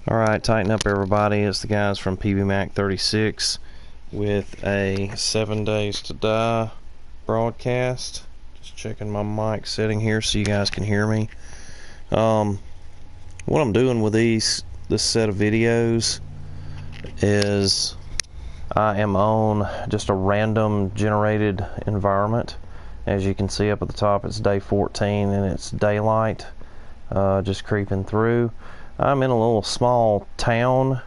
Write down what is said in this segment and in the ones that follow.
Alright, tighten up everybody. It's the guys from PBMac36 with a 7 Days to Die broadcast. Just checking my mic setting here so you guys can hear me. What I'm doing with this set of videos is I am on just a random generated environment. As you can see up at the top, it's day 14 and it's daylight just creeping through. I'm in a little small town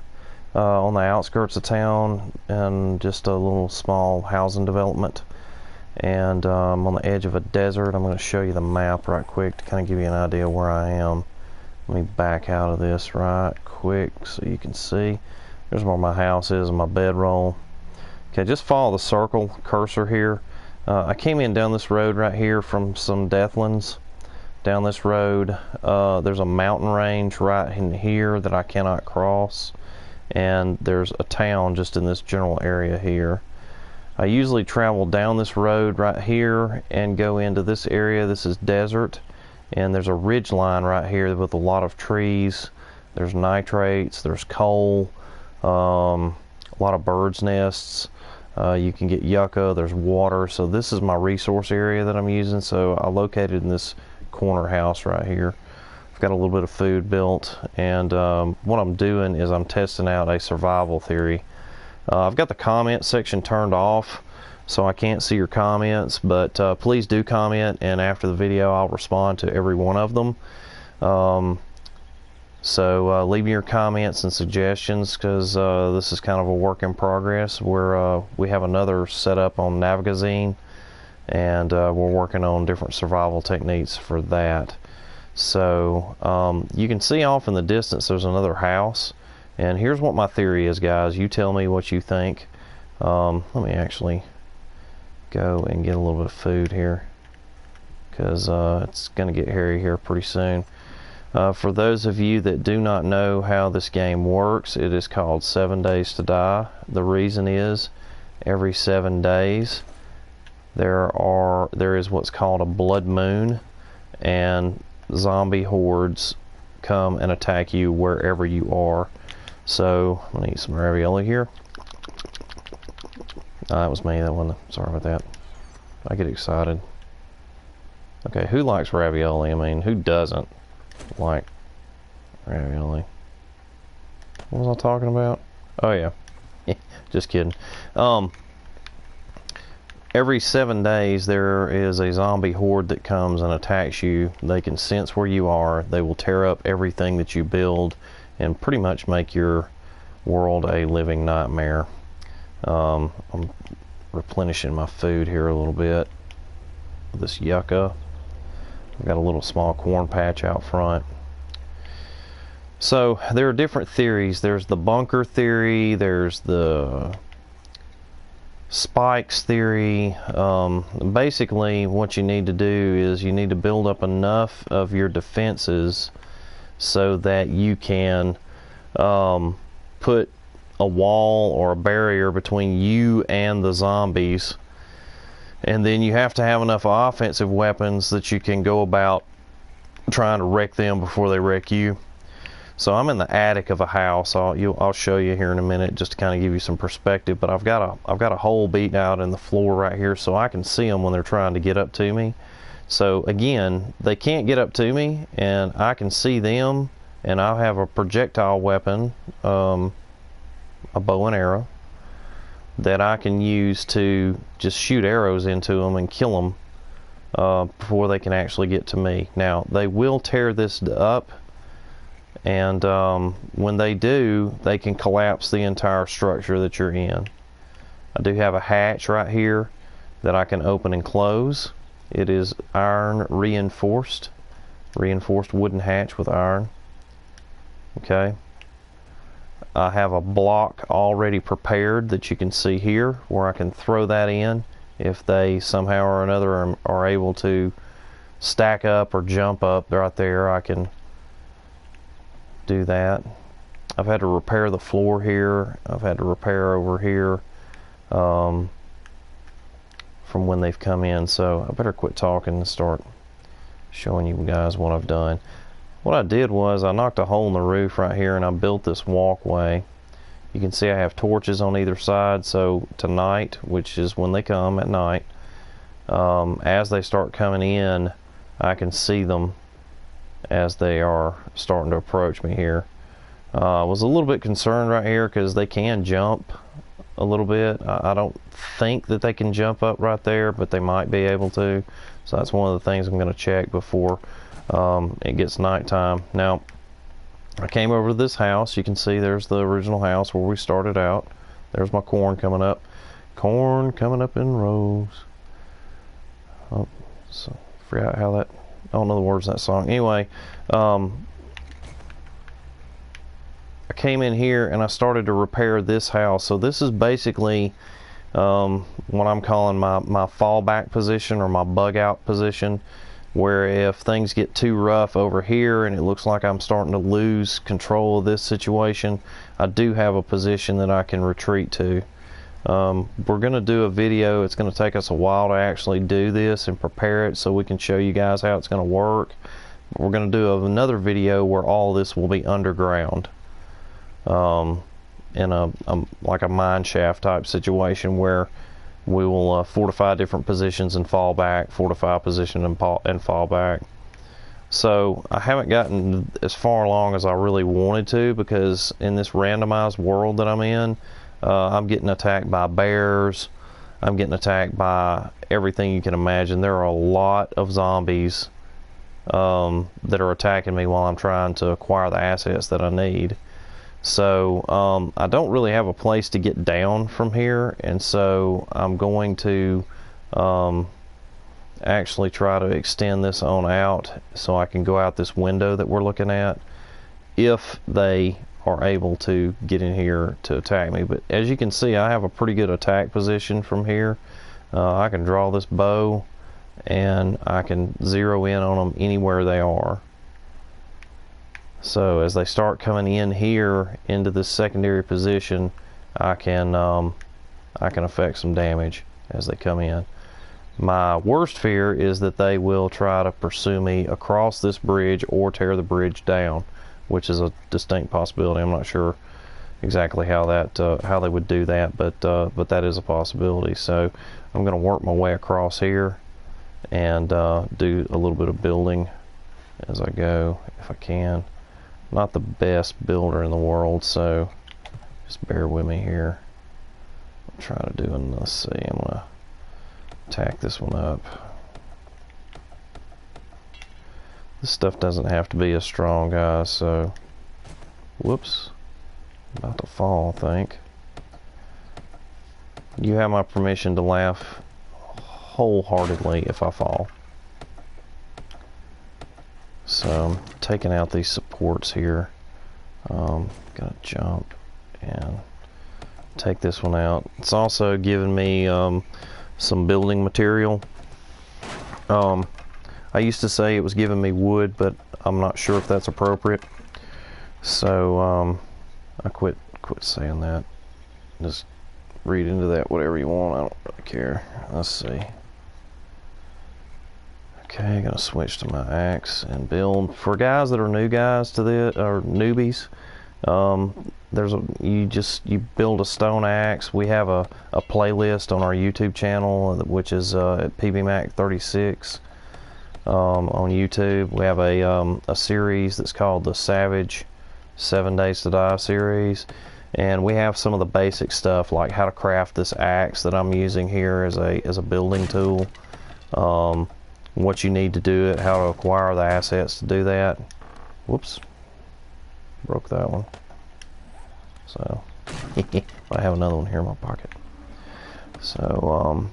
on the outskirts of town, and just a little small housing development, and I'm on the edge of a desert. I'm going to show you the map right quick to kind of give you an idea where I am. Let me back out of this right quick so you can see. There's where my house is and my bedroll. Okay, just follow the circle cursor here. I came in down this road right here from some Deathlands. Down this road, there's a mountain range right in here that I cannot cross, and there's a town just in this general area here. I usually travel down this road right here and go into this area. This is desert, and there's a ridge line right here with a lot of trees. There's nitrates, there's coal, a lot of birds' nests. You can get yucca, there's water. So this is my resource area that I'm using. So I located in this corner house right here. I've got a little bit of food built, and what I'm doing is I'm testing out a survival theory. I've got the comment section turned off, so I can't see your comments, but please do comment, and after the video I'll respond to every one of them. So leave me your comments and suggestions, because this is kind of a work in progress. We have another setup on Navigazine, and we're working on different survival techniques for that. So you can see off in the distance there's another house, and here's what my theory is, guys. You tell me what you think. Let me actually go and get a little bit of food here, because it's going to get hairy here pretty soon. For those of you that do not know how this game works, it is called 7 Days to Die. The reason is every 7 days there is what's called a blood moon, and zombie hordes come and attack you wherever you are. So I'm gonna eat some ravioli here. That was me. That one. Sorry about that. I get excited. Okay, who likes ravioli? I mean, who doesn't like ravioli? What was I talking about? Oh yeah, just kidding. Every 7 days there is a zombie horde that comes and attacks you. They can sense where you are. They will tear up everything that you build and pretty much make your world a living nightmare. I'm replenishing my food here a little bit with this yucca. I've got a little small corn patch out front. So there are different theories. There's the bunker theory, there's the spikes theory. Basically what you need to do is you need to build up enough of your defenses so that you can put a wall or a barrier between you and the zombies, and then you have to have enough offensive weapons that you can go about trying to wreck them before they wreck you. So I'm in the attic of a house. I'll show you here in a minute just to kind of give you some perspective. But I've got a hole beaten out in the floor right here, so I can see them when they're trying to get up to me. So again, they can't get up to me, and I can see them. And I have a projectile weapon, a bow and arrow, that I can use to just shoot arrows into them and kill them before they can actually get to me. Now they will tear this up. And when they do, they can collapse the entire structure that you're in. I do have a hatch right here that I can open and close. It is iron reinforced wooden hatch with iron. Okay. I have a block already prepared that you can see here, where I can throw that in if they somehow or another are able to stack up or jump up right there. I can do that. I've had to repair the floor here. I've had to repair over here from when they've come in. So I better quit talking and start showing you guys what I've done. what I did was I knocked a hole in the roof right here and I built this walkway. You can see I have torches on either side, so tonight, which is when they come at night, as they start coming in, I can see them as they are starting to approach me here. I was a little bit concerned right here because they can jump a little bit. I don't think that they can jump up right there, but they might be able to. So that's one of the things I'm going to check before it gets nighttime. Now, I came over to this house. You can see there's the original house where we started out. There's my corn coming up. Corn coming up in rows. Oh, so forgot how that, I don't know the words of that song. Anyway, I came in here and I started to repair this house. So this is basically what I'm calling my fallback position, or my bug out position, where if things get too rough over here and it looks like I'm starting to lose control of this situation, I do have a position that I can retreat to. We're going to do a video. It's going to take us a while to actually do this and prepare it so we can show you guys how it's going to work. We're going to do another video where all this will be underground, in a like a mine shaft type situation, where we will fortify different positions and fall back, fortify position and fall back. So I haven't gotten as far along as I really wanted to, because in this randomized world that I'm in, I'm getting attacked by bears. I'm getting attacked by everything you can imagine. There are a lot of zombies that are attacking me while I'm trying to acquire the assets that I need. So I don't really have a place to get down from here, and so I'm going to actually try to extend this on out so I can go out this window that we're looking at, if they are able to get in here to attack me. But as you can see, I have a pretty good attack position from here. I can draw this bow and I can zero in on them anywhere they are. So as they start coming in here into this secondary position, I can affect some damage as they come in. My worst fear is that they will try to pursue me across this bridge or tear the bridge down, which is a distinct possibility. I'm not sure exactly how they would do that, but that is a possibility. So I'm going to work my way across here and do a little bit of building as I go, if I can. Not the best builder in the world, so just bear with me here. I'm trying to do, and let's see, I'm going to tack this one up. This stuff doesn't have to be as strong, guys, so whoops, about to fall, I think. You have my permission to laugh wholeheartedly if I fall. So I'm taking out these supports here. Gonna jump and take this one out. It's also giving me some building material. I used to say it was giving me wood, but I'm not sure if that's appropriate. So I quit saying that. Just read into that whatever you want. I don't really care. Let's see. Okay, gonna switch to my axe and build. For guys that are new guys to this, or newbies, you build a stone axe. We have a playlist on our YouTube channel, which is at PBMac36 on YouTube. We have a series that's called the Savage 7 Days to Die series, and we have some of the basic stuff like how to craft this axe that I'm using here as a building tool. What you need to do it, how to acquire the assets to do that. Whoops, broke that one. So I have another one here in my pocket. So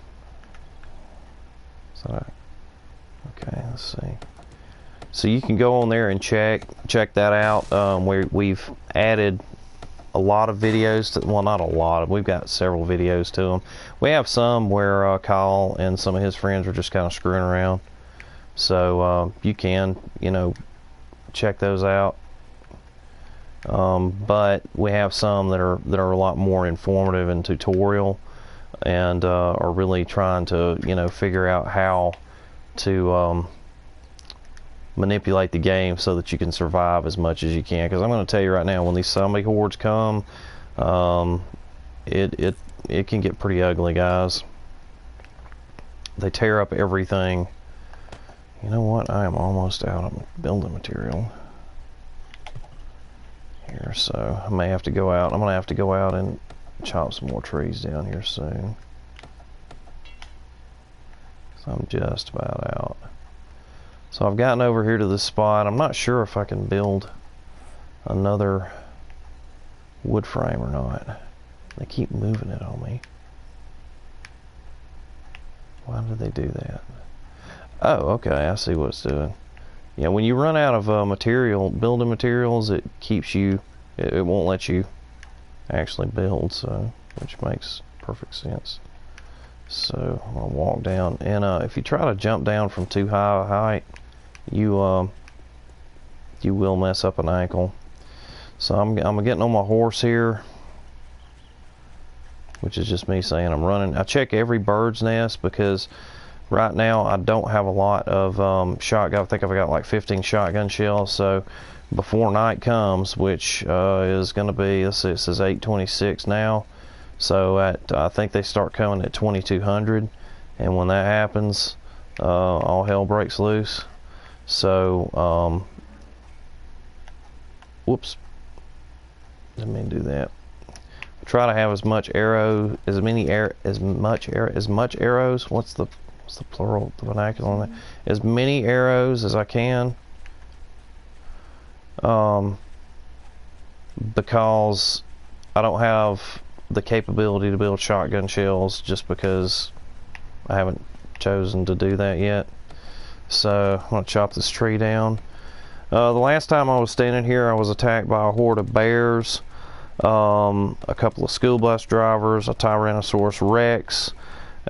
okay, let's see. So you can go on there and check that out. We've added a lot of videos to, well, not a lot, we've got several videos to them. We have some where Kyle and some of his friends are just kind of screwing around. So you can, check those out. But we have some that are a lot more informative and tutorial, and are really trying to figure out how to manipulate the game so that you can survive as much as you can. Because I'm going to tell you right now, when these zombie hordes come, it can get pretty ugly, guys. They tear up everything. You know what? I am almost out of building material here, so I may have to go out. I'm going to have to go out and chop some more trees down here soon. So I'm just about out. So I've gotten over here to this spot. I'm not sure if I can build another wood frame or not. They keep moving it on me. Why did they do that? Oh, okay, I see what it's doing. Yeah, when you run out of building materials, it keeps you, it won't let you actually build, so, which makes perfect sense. So, I'm going to walk down, and if you try to jump down from too high a height, you will mess up an ankle. So I'm getting on my horse here, which is just me saying I'm running. I check every bird's nest because right now I don't have a lot of shotgun. I think I've got like 15 shotgun shells. So before night comes, which is going to be, let's see, it says 8:26 now. So I think they start coming at 2200, and when that happens, all hell breaks loose. So whoops, didn't mean to do that. Try to have as much arrows, as much arrows. What's the plural, the vernacular on that? As many arrows as I can, because I don't have the capability to build shotgun shells just because I haven't chosen to do that yet. So I'm gonna chop this tree down. The last time I was standing here, I was attacked by a horde of bears, a couple of school bus drivers, a Tyrannosaurus Rex,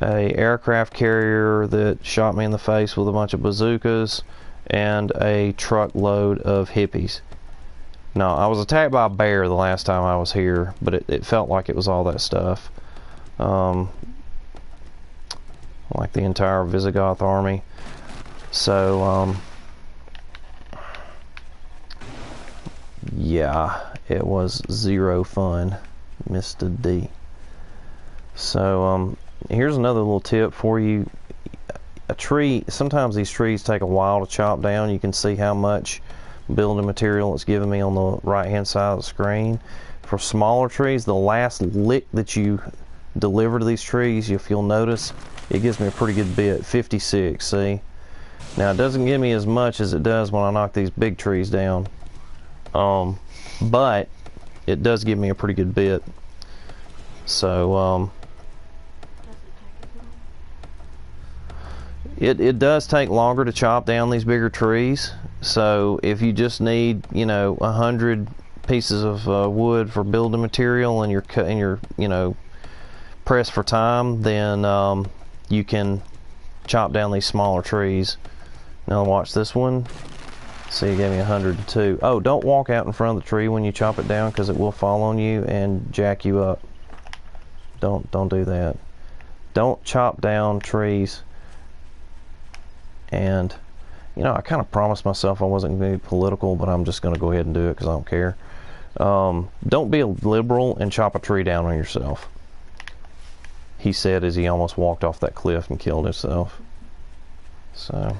a aircraft carrier that shot me in the face with a bunch of bazookas, and a truckload of hippies. No, I was attacked by a bear the last time I was here, but it felt like it was all that stuff. Like the entire Visigoth army. So, yeah, it was zero fun, Mr. D. So, here's another little tip for you. A tree, sometimes these trees take a while to chop down. You can see how much building material it's giving me on the right hand side of the screen. For smaller trees, the last lick that you deliver to these trees, if you'll notice, it gives me a pretty good bit, 56, see? Now it doesn't give me as much as it does when I knock these big trees down, but it does give me a pretty good bit. So it does take longer to chop down these bigger trees. So if you just need, 100 pieces of wood for building material, and you're pressed for time, then you can chop down these smaller trees. Now watch this one. See, it gave me 102. Oh, don't walk out in front of the tree when you chop it down, because it will fall on you and jack you up. Don't do that. Don't chop down trees. And I kind of promised myself I wasn't going to be political, but I'm just going to go ahead and do it because I don't care. Don't be a liberal and chop a tree down on yourself, he said as he almost walked off that cliff and killed himself. So,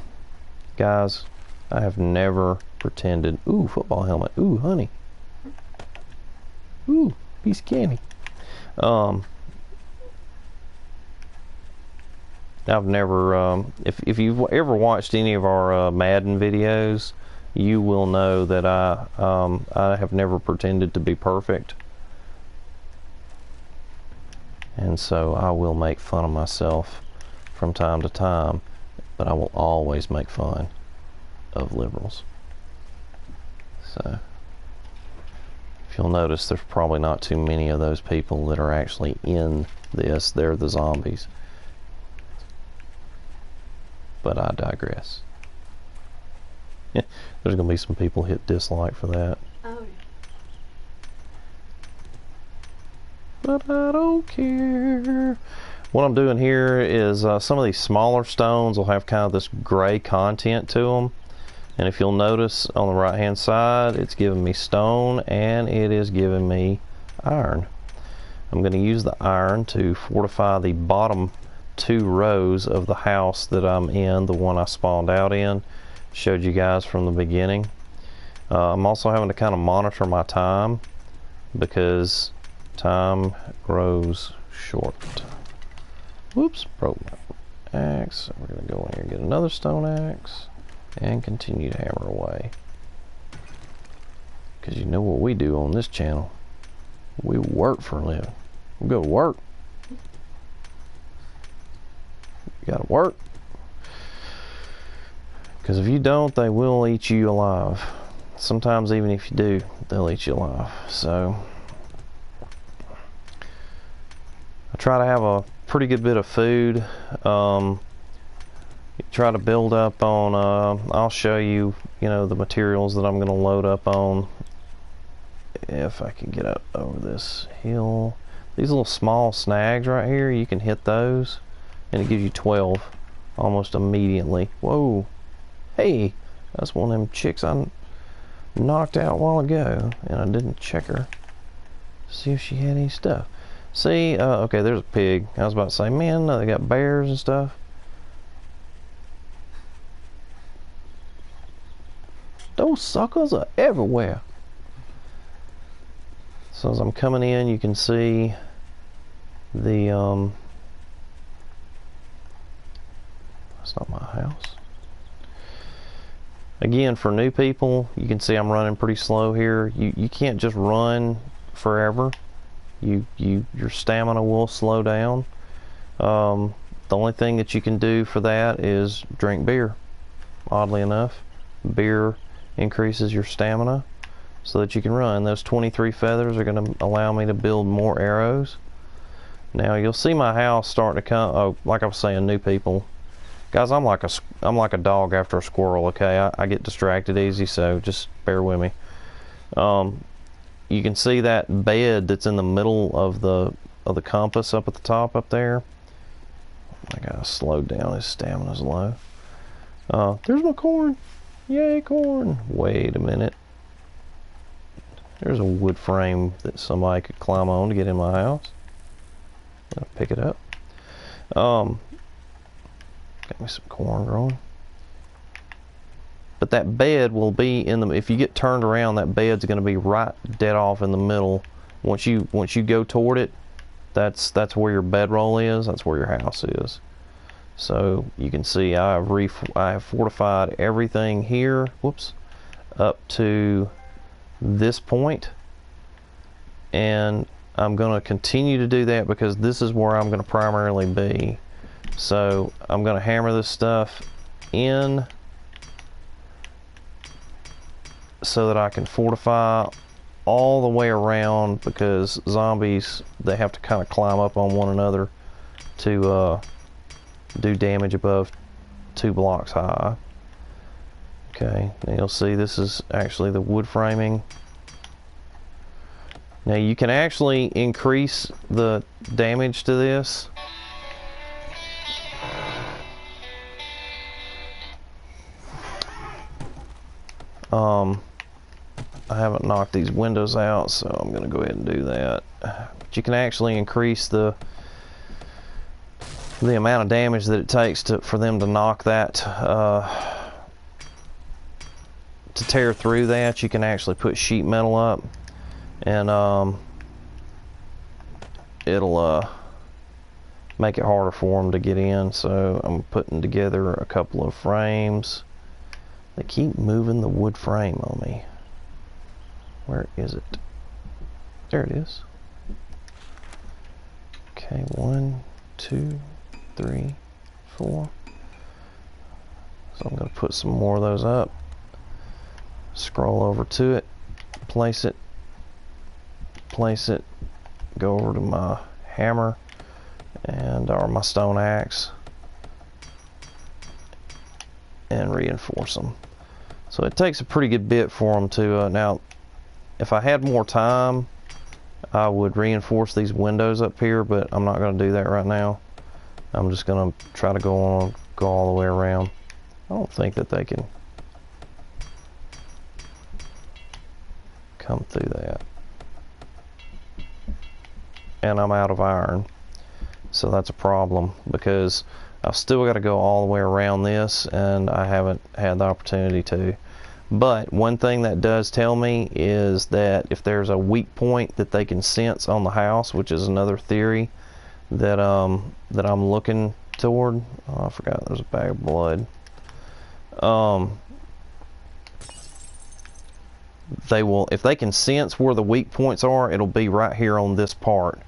guys, I have never pretended. Ooh, football helmet. Ooh, honey. Ooh, piece of candy. I've never, if you've ever watched any of our Madden videos, you will know that I have never pretended to be perfect. And so I will make fun of myself from time to time, but I will always make fun of liberals. So, if you'll notice, there's probably not too many of those people that are actually in this. They're the zombies. But I digress. There's going to be some people hit dislike for that. Oh. But I don't care. What I'm doing here is some of these smaller stones will have kind of this gray content to them. And if you'll notice on the right hand side, it's giving me stone and it is giving me iron. I'm going to use the iron to fortify the bottom 2 rows of the house that I'm in, the one I spawned out in. Showed you guys from the beginning. I'm also having to kind of monitor my time because time grows short. Whoops, broke my axe. So we're going to go in here and get another stone axe and continue to hammer away. Because you know what we do on this channel. We work for a living. We go to work. You gotta work. Because if you don't, they will eat you alive. Sometimes even if you do, they'll eat you alive. So I try to have a pretty good bit of food. Try to build up on, I'll show you, the materials that I'm going to load up on. If I can get up over this hill. These little small snags right here, you can hit those and it gives you 12 almost immediately. Whoa. Hey, that's one of them chicks I knocked out a while ago and I didn't check her. See if she had any stuff. See, okay, there's a pig. I was about to say, man, they got bears and stuff. Those suckers are everywhere. So as I'm coming in, you can see the, that's not my house. Again, for new people, you can see I'm running pretty slow here. You can't just run forever. Your stamina will slow down. The only thing that you can do for that is drink beer. Oddly enough, beer increases your stamina so that you can run. Those 23 feathers are going to allow me to build more arrows. Now you'll see my house starting to come. Oh, like I was saying, new people, guys, I'm like a dog after a squirrel. Okay, I get distracted easy, so just bear with me. You can see that bed that's in the middle of the compass up at the top up there. I gotta slow down. His stamina's low. There's my corn. Yay, corn. Wait a minute. There's a wood frame that somebody could climb on to get in my house. I'll pick it up. Got me some corn growing. But that bed will be in the, if you get turned around, that bed's going to be right dead off in the middle. Once you go toward it, that's where your bedroll is. That's where your house is. So you can see I have fortified everything here. Whoops, up to this point, and I'm going to continue to do that because this is where I'm going to primarily be. So I'm going to hammer this stuff in so that I can fortify all the way around, because zombies, they have to kind of climb up on one another to do damage above 2 blocks high. Okay, now you'll see this is actually the wood framing. Now you can actually increase the damage to this. I haven't knocked these windows out, so I'm going to go ahead and do that. But you can actually increase the amount of damage that it takes for them to knock that, to tear through that. You can actually put sheet metal up, and it'll make it harder for them to get in. So I'm putting together a couple of frames. They keep moving the wood frame on me. Where is it? There it is. Okay, 1, 2, 3, 4. So I'm going to put some more of those up. Scroll over to it, place it, go over to my hammer or my stone axe, and reinforce them. So it takes a pretty good bit for them to, now if I had more time I would reinforce these windows up here, but I'm not going to do that right now. I'm just going to try to go all the way around. I don't think that they can come through that. And I'm out of iron. So that's a problem because I've still got to go all the way around this, and I haven't had the opportunity to. But one thing that does tell me is that if there's a weak point that they can sense on the house, which is another theory that that I'm looking toward. Oh, I forgot there's a bag of blood. They will, if they can sense where the weak points are, it'll be right here on this part.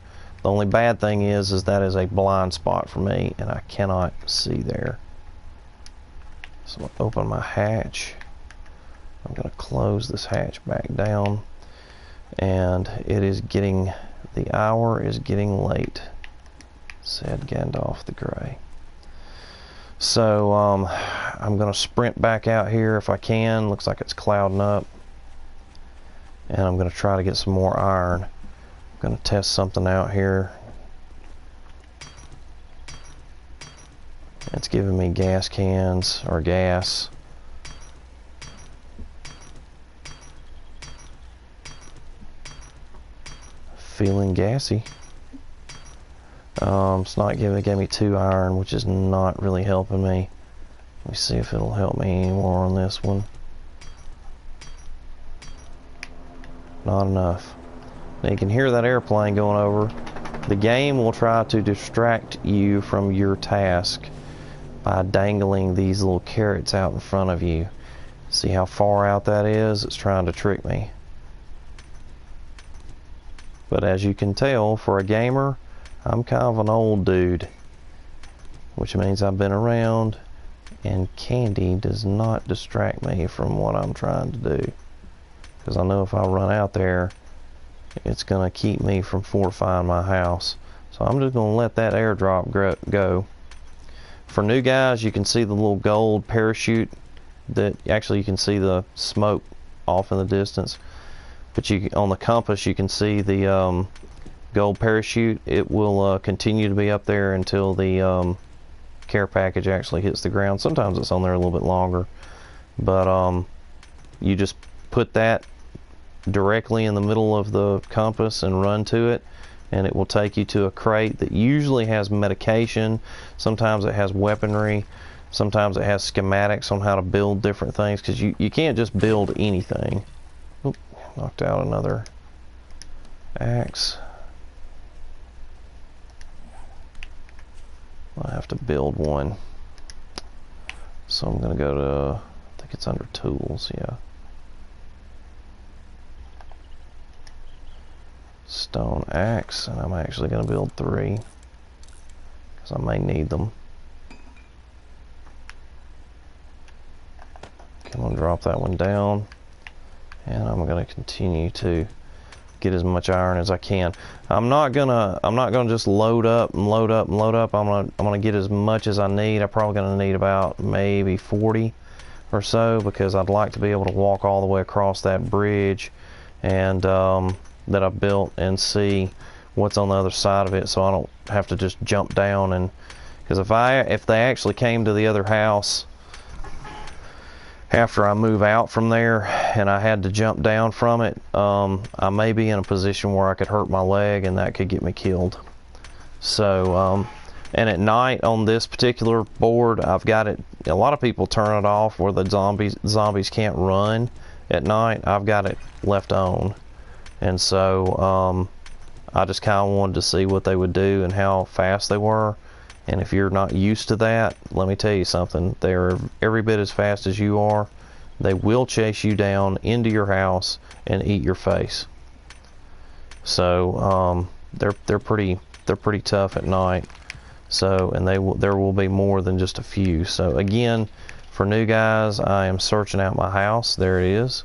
The only bad thing is that is a blind spot for me, and I cannot see there. So I'm going to open my hatch. I'm going to close this hatch back down, and it is getting, the hour is getting late, said Gandalf the Grey. So I'm going to sprint back out here if I can. Looks like it's clouding up, and I'm going to try to get some more iron. I'm going to test something out here. It's giving me gas cans, or gas. Feeling gassy. It's not giving, it gave me 2 iron, which is not really helping me. Let me see if it'll help me anymore on this one. Not enough. Now you can hear that airplane going over. The game will try to distract you from your task by dangling these little carrots out in front of you. See how far out that is? It's trying to trick me. But as you can tell, for a gamer, I'm kind of an old dude, which means I've been around, and candy does not distract me from what I'm trying to do. Because I know if I run out there, it's going to keep me from fortifying my house. So I'm just going to let that airdrop go. For new guys, you can see the little gold parachute that actually you can see the smoke off in the distance. But you, on the compass, you can see the gold parachute. It will continue to be up there until the care package actually hits the ground. Sometimes it's on there a little bit longer, but you just put that directly in the middle of the compass and run to it, and it will take you to a crate that usually has medication. Sometimes it has weaponry. Sometimes it has schematics on how to build different things, because you can't just build anything. Oop, knocked out another axe. I have to build one. So I'm going to go to, I think it's under tools, yeah. Stone axe, and I'm actually going to build 3 because I may need them. I'm going to drop that one down, and I'm going to continue to get as much iron as I can. I'm not gonna just load up and load up and load up. I'm gonna get as much as I need. I'm probably gonna need about maybe 40 or so, because I'd like to be able to walk all the way across that bridge and that I built and see what's on the other side of it, so I don't have to just jump down. And because if they actually came to the other house after I move out from there and I had to jump down from it, I may be in a position where I could hurt my leg, and that could get me killed. So and at night on this particular board, I've got it, a lot of people turn it off where the zombies can't run at night. I've got it left on, and so I just kind of wanted to see what they would do and how fast they were. And if you're not used to that, let me tell you something, they're every bit as fast as you are. They will chase you down into your house and eat your face. So they're pretty tough at night. So, and there will be more than just a few. So again, for new guys, I am searching out my house. There it is,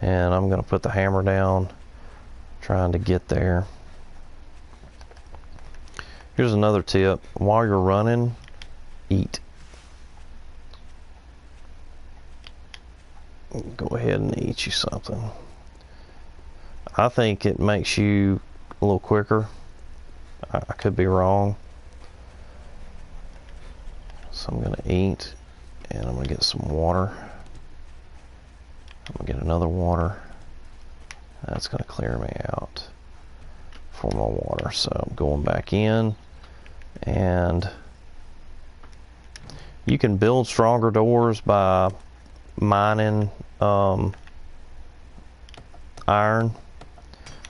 and I'm going to put the hammer down, trying to get there. Here's another tip. While you're running, eat. Go ahead and eat you something. I think it makes you a little quicker. I could be wrong. So I'm going to eat, and I'm going to get some water. I'm going to get another water. That's going to clear me out for my water. So I'm going back in, and you can build stronger doors by mining iron,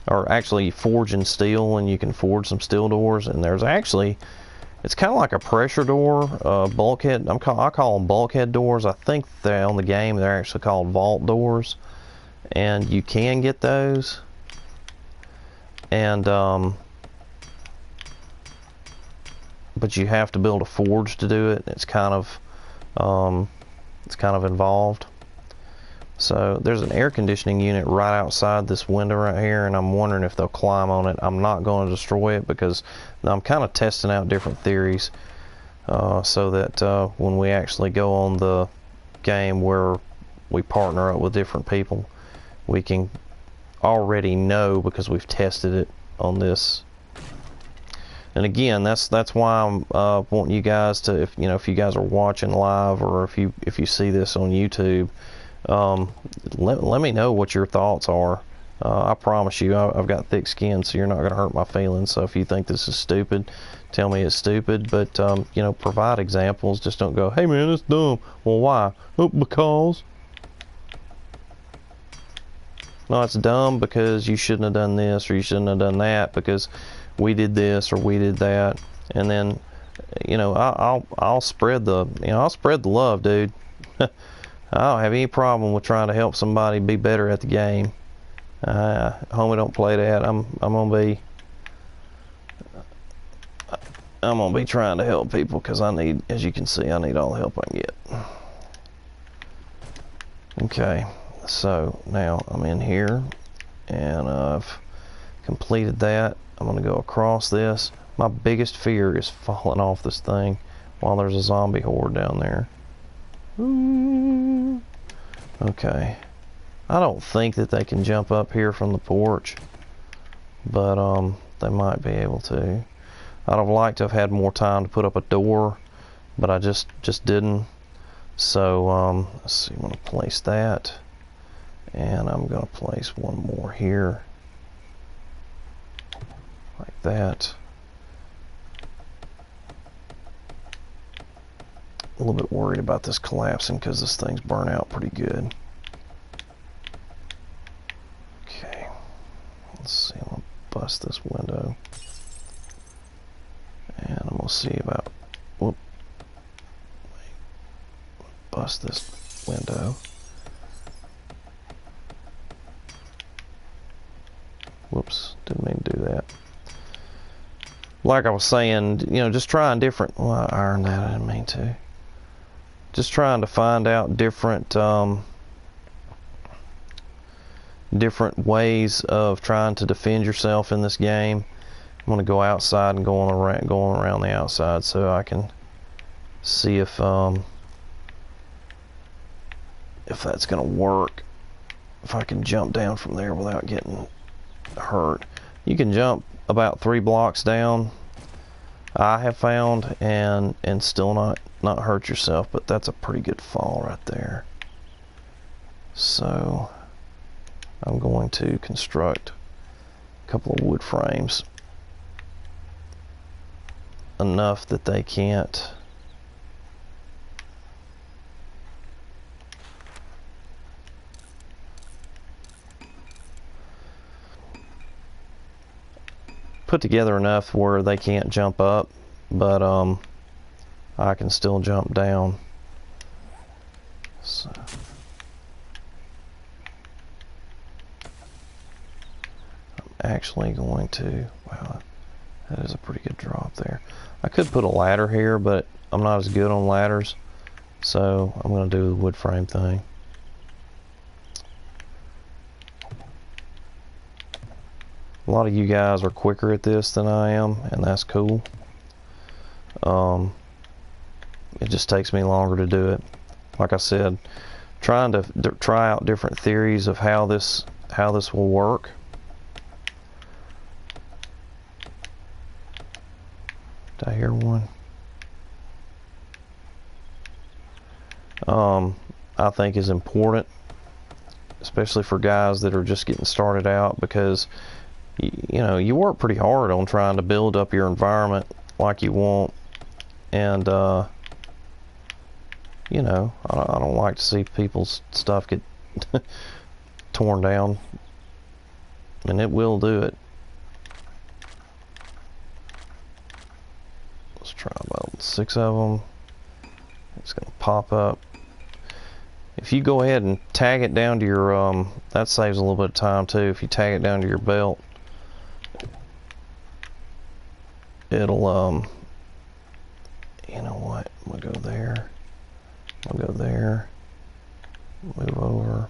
or actually forging steel, and you can forge some steel doors. And there's actually, it's kind of like a pressure door, bulkhead. I call them bulkhead doors. I think they're on the game, they're actually called vault doors, and you can get those. And but you have to build a forge to do it. It's kind of involved. So there's an air conditioning unit right outside this window right here, and I'm wondering if they'll climb on it. I'm not going to destroy it because I'm kind of testing out different theories, so that when we actually go on the game where we partner up with different people, we can already know because we've tested it on this. And again, that's why I'm wanting you guys to, if you guys are watching live, or if you see this on YouTube, let me know what your thoughts are. I promise you, I've got thick skin, so you're not going to hurt my feelings. So if you think this is stupid, tell me it's stupid. But provide examples. Just don't go, "Hey man, it's dumb." Well, why? Oh, because. No, it's dumb because you shouldn't have done this, or you shouldn't have done that because we did this or we did that. And then, I'll spread the love, dude. I don't have any problem with trying to help somebody be better at the game. Homie, don't play that. I'm gonna be trying to help people, because I need, as you can see, I need all the help I can get. Okay. So now I'm in here, and I've completed that. I'm going to go across this. My biggest fear is falling off this thing while there's a zombie horde down there. Ooh. Okay. I don't think that they can jump up here from the porch, but they might be able to. I'd have liked to have had more time to put up a door, but I just didn't. So let's see, I'm going to place that. And I'm going to place one more here, like that. A little bit worried about this collapsing because this thing's burnt out pretty good. Okay, let's see, I'm going to bust this window. And I'm going to see about, bust this window. Whoops, didn't mean to do that. Like I was saying, just trying different, well, I ironed that, I didn't mean to. Just trying to find out different ways of trying to defend yourself in this game. I'm going to go outside and going around the outside so I can see if that's going to work. If I can jump down from there without getting hurt. You can jump about 3 blocks down, I have found, and still not hurt yourself, but that's a pretty good fall right there. So I'm going to construct a couple of wood frames, enough that they can't put together enough where they can't jump up, but I can still jump down. So I'm actually going to, wow, that is a pretty good drop there. I could put a ladder here, but I'm not as good on ladders, so I'm going to do the wood frame thing. A lot of you guys are quicker at this than I am, and that's cool. It just takes me longer to do it. Like I said, trying to try out different theories of how this will work. Did I hear one? I think is important especially for guys that are just getting started out, because you know, you work pretty hard on trying to build up your environment like you want, and you know, I don't like to see people's stuff get torn down, and it will do it. Let's try about 6 of them. It's gonna pop up. If you go ahead and tag it down to your that saves a little bit of time too. If you tag it down to your belt, it'll you know what, I'm gonna go there, I'll go there, move over.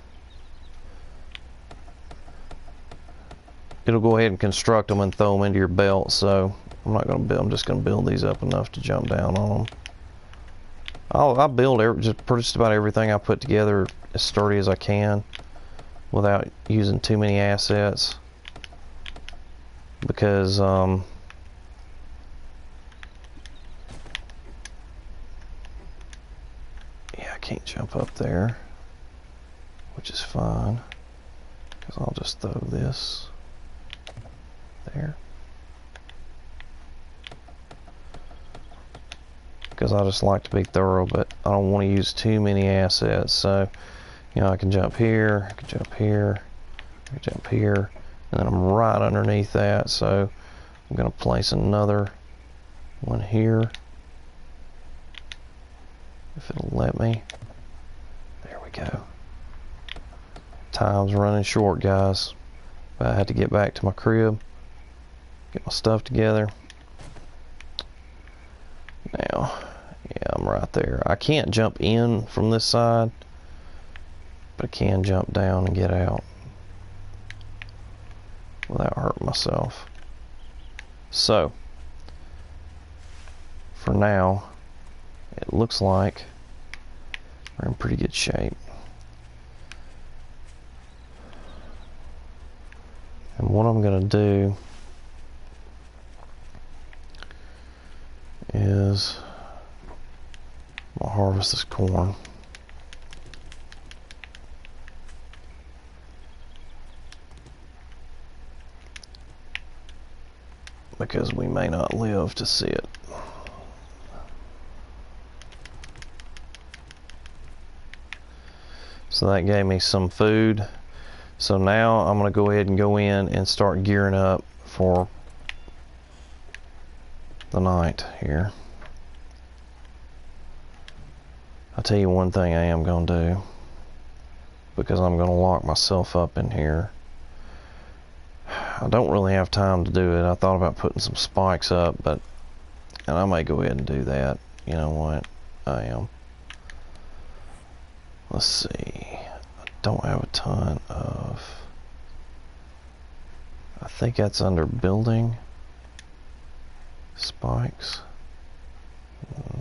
It'll go ahead and construct them and throw them into your belt. So I'm not gonna build, I'm just gonna build these up enough to jump down on them. I'll build just about everything I put together as sturdy as I can without using too many assets, because yeah, I can't jump up there, which is fine, because I'll just throw this there, because I just like to be thorough, but I don't want to use too many assets. So, you know, I can jump here, I can jump here, I can jump here, and then I'm right underneath that. So I'm going to place another one here, if it'll let me. There we go. Time's running short, guys, but I had to get back to my crib, get my stuff together. Now, yeah, I'm right there. I can't jump in from this side, but I can jump down and get out without hurting myself. So, for now, it looks like we're in pretty good shape. And what I'm going to do is I'll harvest this corn. Because we may not live to see it. So that gave me some food. So now I'm going to go ahead and go in and start gearing up for the night here. I'll tell you one thing I am going to do, because I'm going to lock myself up in here. I don't really have time to do it. I thought about putting some spikes up, and I may go ahead and do that. You know what? I am. Let's see. I don't have a ton of... I think that's under building. Spikes.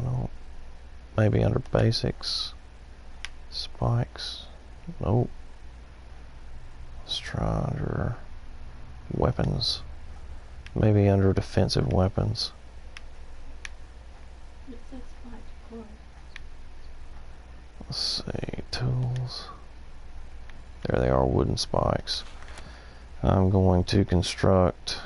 No. Maybe under basics. Spikes. Nope. Let's try under weapons. Maybe under defensive weapons. It says spikes core. Let's see. Tools. There they are, wooden spikes. I'm going to construct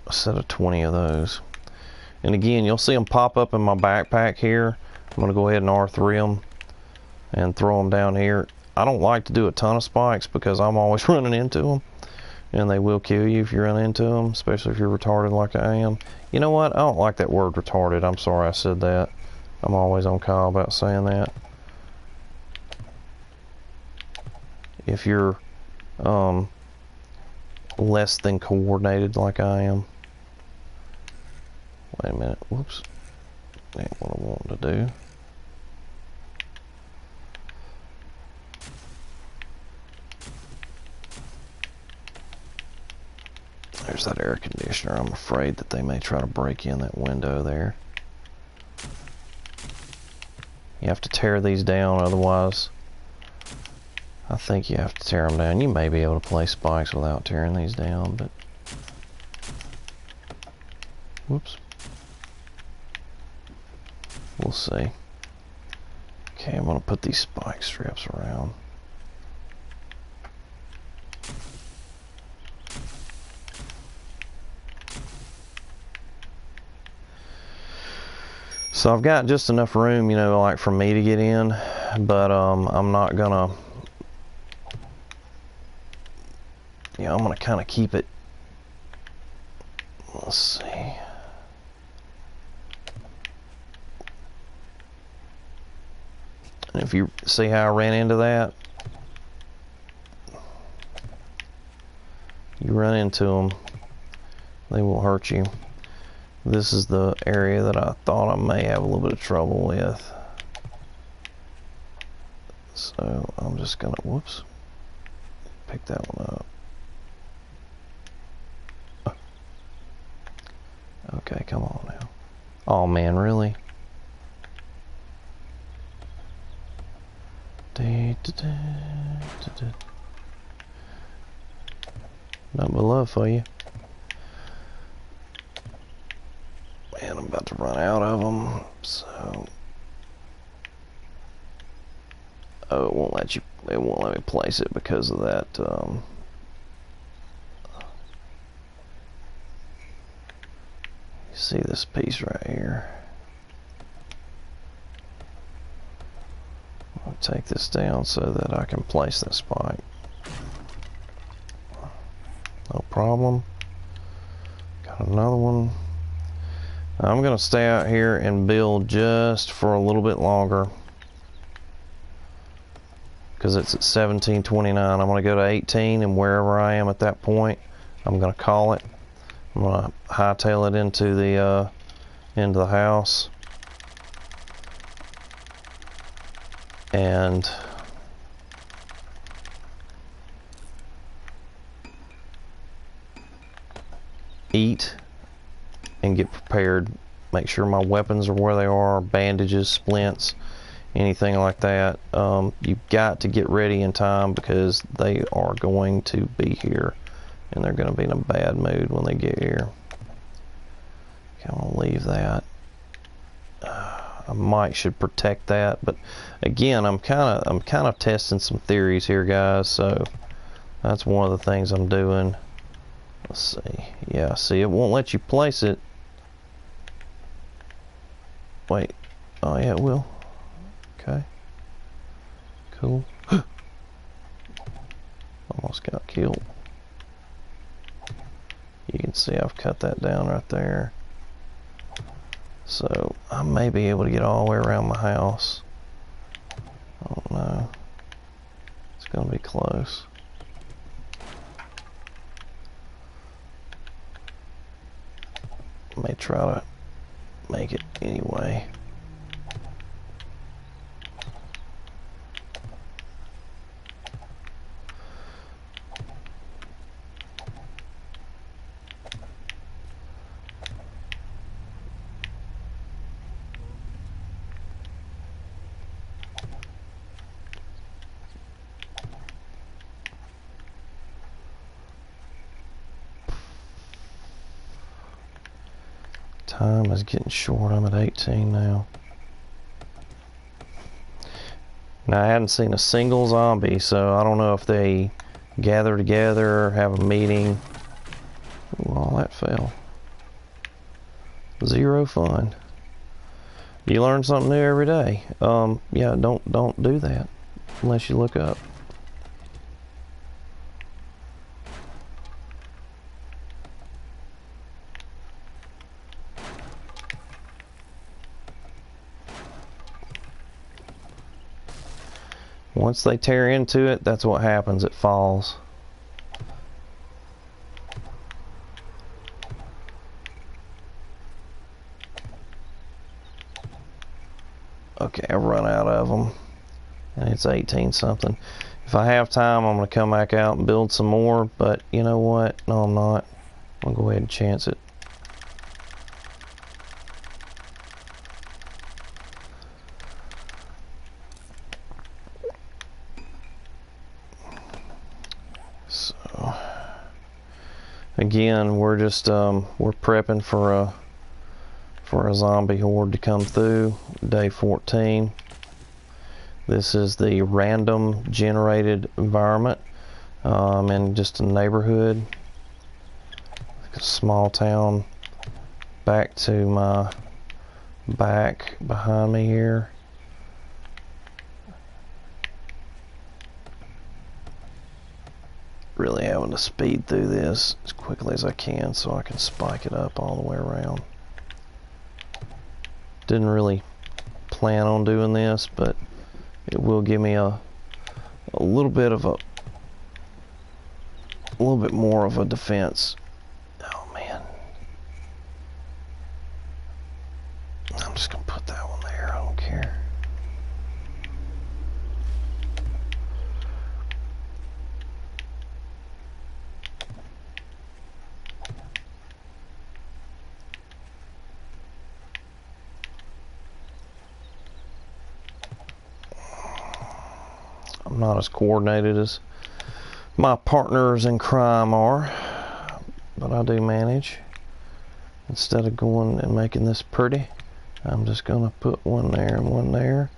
a set of 20 of those. And again, you'll see them pop up in my backpack here. I'm going to go ahead and R3 them and throw them down here. I don't like to do a ton of spikes because I'm always running into them, and they will kill you if you run into them, especially if you're retarded like I am. You know what? I don't like that word retarded. I'm sorry I said that. I'm always on Kyle about saying that. If you're less than coordinated like I am. Wait a minute. Whoops. That ain't what I want to do. There's that air conditioner. I'm afraid that they may try to break in that window there. You have to tear these down, otherwise I think you have to tear them down. You may be able to place spikes without tearing these down, but whoops. We'll see. Okay, I'm gonna put these spike strips around. So I've got just enough room, you know, like for me to get in, but I'm not gonna, I'm gonna kind of keep it. Let's see. And if you see how I ran into that, you run into them, they will hurt you. This is the area that I thought I may have a little bit of trouble with. So I'm just gonna, whoops, pick that one up. Okay, come on now. Oh man, really? Nothing but love for you. Man, I'm about to run out of them, so. Oh, it won't let you, it won't let me place it because of that, you see this piece right here. I'll take this down so that I can place that spike. No problem. Got another one. I'm gonna stay out here and build just for a little bit longer because it's at 17:29. I'm gonna go to 18, and wherever I am at that point, I'm gonna call it. I'm gonna hightail it into the house, and eat and get prepared. Make sure my weapons are where they are, bandages, splints, anything like that. You've got to get ready in time because they are going to be here and they're going to be in a bad mood when they get here. Okay, I'm going to leave that. I should protect that, but again, I'm kind of testing some theories here, guys, so that's one of the things I'm doing. Let's see. Yeah, see, it won't let you place it. Wait. Oh, yeah, it will. Okay. Cool. Almost got killed. You can see I've cut that down right there. So, I may be able to get all the way around my house. I don't know. It's going to be close. I may try to make it anyway. Time is getting short. I'm at 18 now. Now I hadn't seen a single zombie, so I don't know if they gather together or have a meeting. Well, that fell. Zero fun. You learn something new every day. Yeah, don't do that unless you look up. Once they tear into it, that's what happens. It falls. Okay, I've run out of them. And it's 18 something. If I have time, I'm going to come back out and build some more. But you know what? No, I'm not. I'm going to go ahead and chance it. Again, we're just we're prepping for for a zombie horde to come through. Day 14. This is the random generated environment in just a neighborhood. A small town. Back to my back behind me here. Really having to speed through this as quickly as I can so I can spike it up all the way around. Didn't really plan on doing this, but it will give me a little bit more of a defense. Oh man. I'm just gonna put that one there, I don't care. I'm not as coordinated as my partners in crime are, but I do manage. Instead of going and making this pretty, I'm just going to put one there and one there.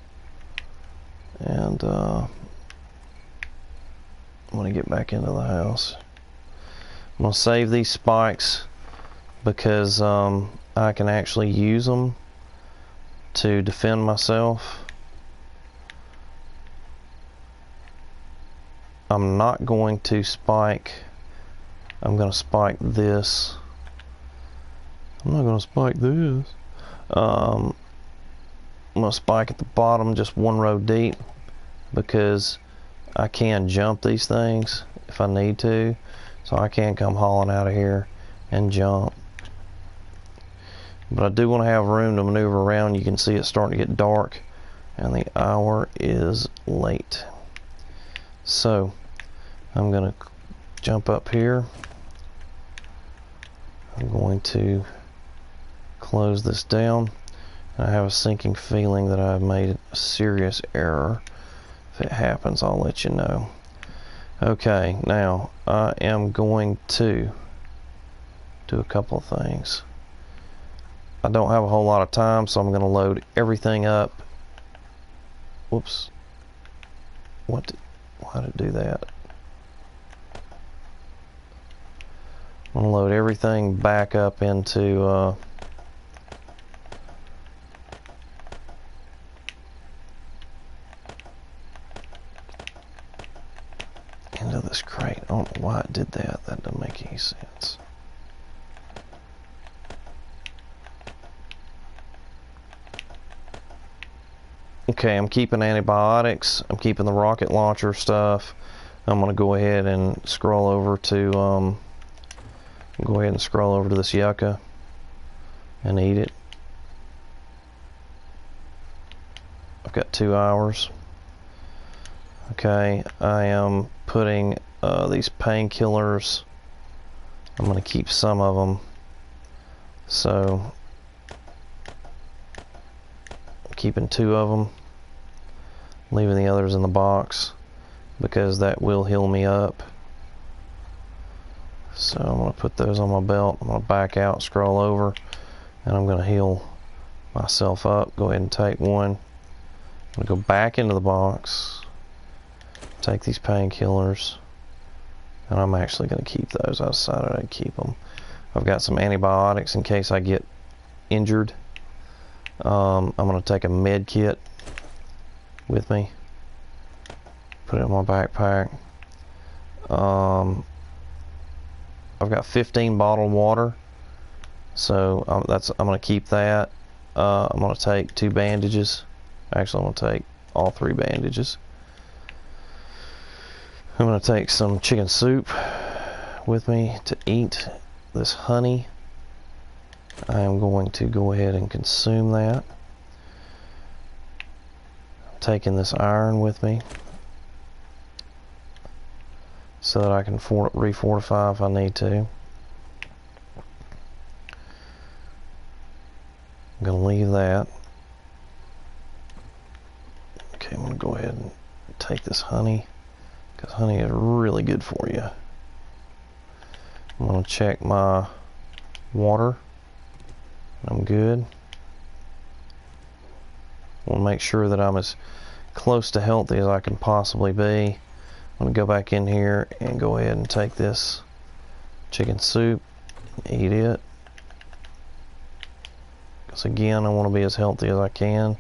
And I'm going to get back into the house. I'm going to save these spikes because I can actually use them to defend myself. I'm not going to spike. I'm going to spike this. I'm not going to spike this. I'm going to spike at the bottom just one row deep because I can jump these things if I need to. So I can come hauling out of here and jump. But I do want to have room to maneuver around. You can see it's starting to get dark and the hour is late. So I'm going to jump up here. I'm going to close this down. I have a sinking feeling that I've made a serious error. If it happens, I'll let you know. Okay, now I am going to do a couple of things. I don't have a whole lot of time, so I'm going to load everything up. Whoops. Why did it do that? I'm going to load everything back up into this crate. I don't know why it did that. That doesn't make any sense. Okay, I'm keeping antibiotics. I'm keeping the rocket launcher stuff. I'm going to go ahead and scroll over to this yucca and eat it. I've got 2 hours. Okay, I am putting these painkillers. I'm going to keep some of them. So I'm keeping 2 of them, leaving the others in the box because that will heal me up. So I'm going to put those on my belt. I'm going to back out, scroll over, and I'm going to heal myself up. Go ahead and take one. I'm going to go back into the box, take these painkillers, and I'm actually going to keep those. I decided I'd keep them. I've got some antibiotics in case I get injured. I'm going to take a med kit with me, put it in my backpack. I've got 15 bottled water, so I'm going to keep that. I'm going to take 2 bandages. Actually, I'm going to take all 3 bandages. I'm going to take some chicken soup with me to eat. This honey, I am going to go ahead and consume that. I'm taking this iron with me so that I can refortify if I need to. I'm going to leave that. Okay, I'm going to go ahead and take this honey, because honey is really good for you. I'm going to check my water. I'm good. I want to make sure that I'm as close to healthy as I can possibly be. I'm going to go back in here and go ahead and take this chicken soup and eat it. Because again, I want to be as healthy as I can.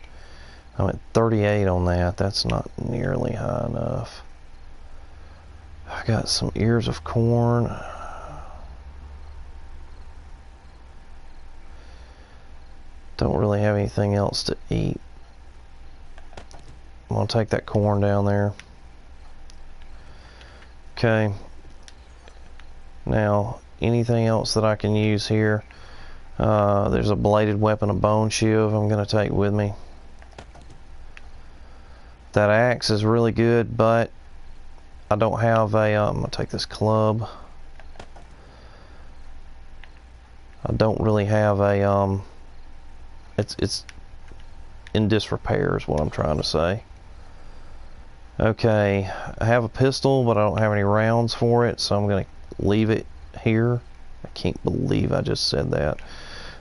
I'm at 38 on that. That's not nearly high enough. I got some ears of corn. Don't really have anything else to eat. I'm going to take that corn down there. Okay. Now, anything else that I can use here? There's a bladed weapon, a bone shield I'm going to take with me. That axe is really good, but I don't have a, I'm going to take this club. I don't really have a, it's in disrepair is what I'm trying to say. Okay, I have a pistol, but I don't have any rounds for it, so I'm going to leave it here. I can't believe I just said that.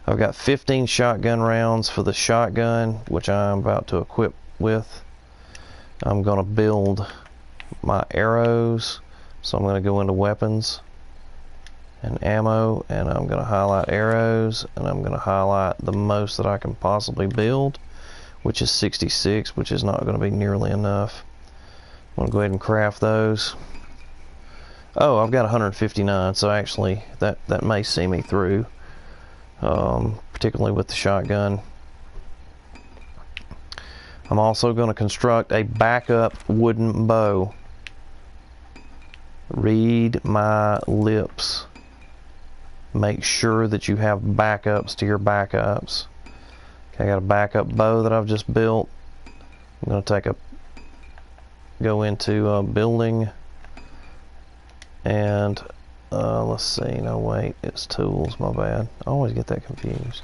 I've got 15 shotgun rounds for the shotgun, which I'm about to equip with. I'm going to build my arrows, so I'm going to go into weapons and ammo, and I'm going to highlight arrows, and I'm going to highlight the most that I can possibly build, which is 66, which is not going to be nearly enough. I'm going to go ahead and craft those. Oh, I've got 159, so actually that may see me through, particularly with the shotgun. I'm also going to construct a backup wooden bow. Read my lips. Make sure that you have backups to your backups. Okay, I got a backup bow that I've just built. I'm going to go into building, and let's see, no wait, it's tools, my bad. I always get that confused.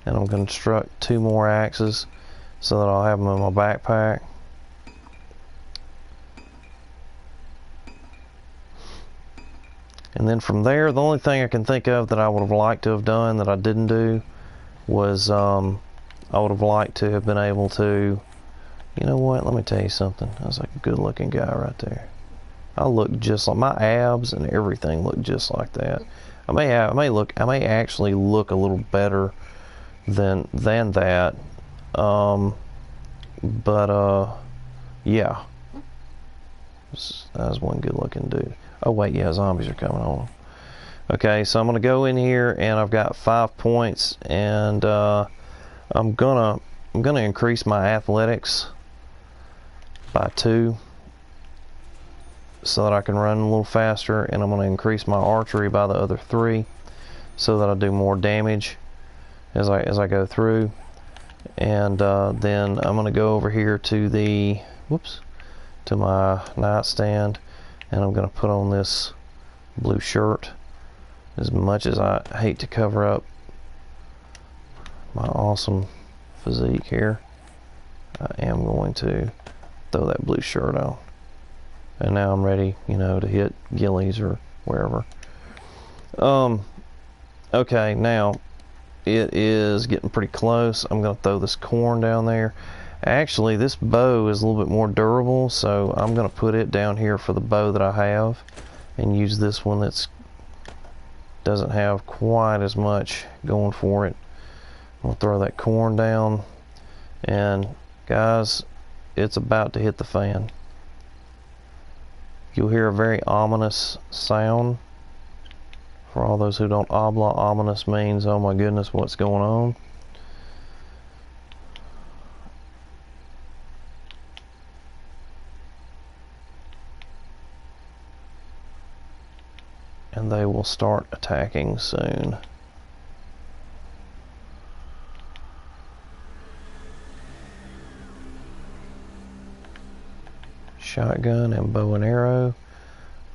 And I'm going to construct 2 more axes so that I'll have them in my backpack. And then from there, the only thing I can think of that I would have liked to have done that I didn't do was I would have liked to have been able to, you know what, let me tell you something. I was like a good looking guy right there. I look just like, my abs and everything look just like that. I may actually look a little better than that. Yeah. That was one good looking dude. Oh wait, yeah, zombies are coming on. Okay, so I'm gonna go in here, and I've got 5 points, and I'm gonna increase my athletics by 2 so that I can run a little faster, and I'm gonna increase my archery by the other 3 so that I do more damage as I go through. And then I'm gonna go over here to the to my nightstand, and I'm gonna put on this blue shirt. As much as I hate to cover up my awesome physique here, I am going to throw that blue shirt on. And now I'm ready, you know, to hit Gillies or wherever. Okay, now it is getting pretty close. I'm gonna throw this corn down there. Actually, this bow is a little bit more durable, so I'm gonna put it down here for the bow that I have, and use this one that's doesn't have quite as much going for it. I'm gonna throw that corn down, and guys, it's about to hit the fan. You'll hear a very ominous sound. For all those who don't obla, ominous means, oh my goodness, what's going on? And they will start attacking soon. Shotgun and bow and arrow.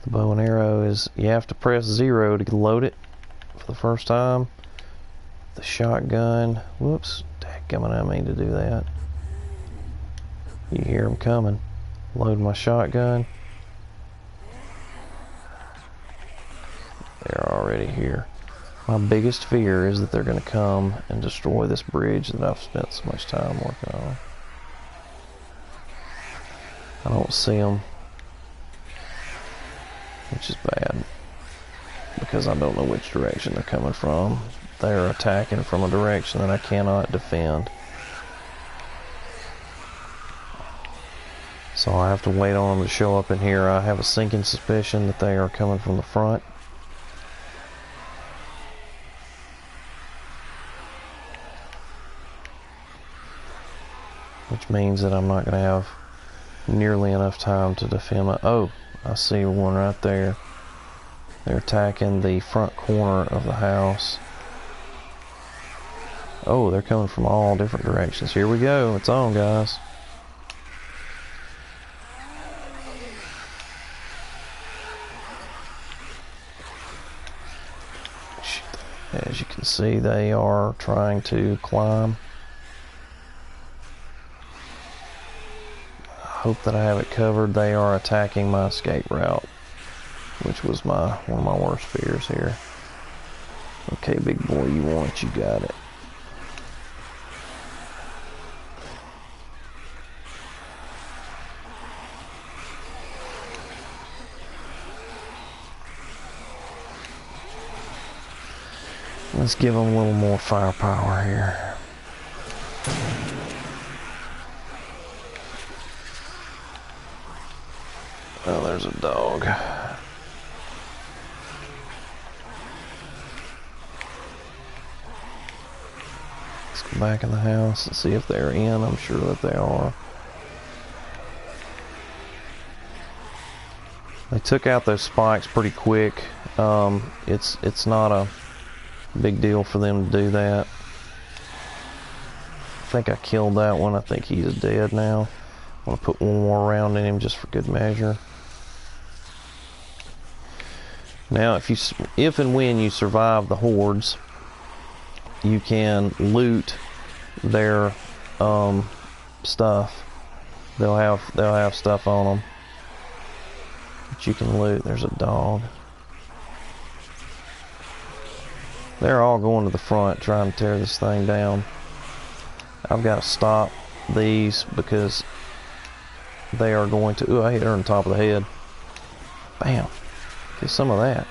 The bow and arrow is, you have to press 0 to load it for the first time. The shotgun, whoops, dadgummit, I mean to do that. You hear them coming. Load my shotgun. They're already here. My biggest fear is that they're going to come and destroy this bridge that I've spent so much time working on. I don't see them, which is bad because I don't know which direction they're coming from. They're attacking from a direction that I cannot defend. So I have to wait on them to show up in here. I have a sinking suspicion that they are coming from the front. Which means that I'm not going to have nearly enough time to defend my... Oh, I see one right there. They're attacking the front corner of the house. Oh, they're coming from all different directions. Here we go. It's on, guys. As you can see, they are trying to climb. I hope that I have it covered. They are attacking my escape route, which was one of my worst fears here. Okay, big boy, you want it, you got it. Let's give them a little more firepower here. Oh, there's a dog. Let's go back in the house and see if they're in. I'm sure that they are. They took out those spikes pretty quick. It's not a big deal for them to do that. I think I killed that one. I think he's dead now. I'm gonna put one more round in him just for good measure. Now, if and when you survive the hordes, you can loot their stuff. They'll have stuff on them that you can loot. There's a dog. They're all going to the front trying to tear this thing down. I've got to stop these because they are going to... Ooh, I hit her on the top of the head. Bam. Get some of that.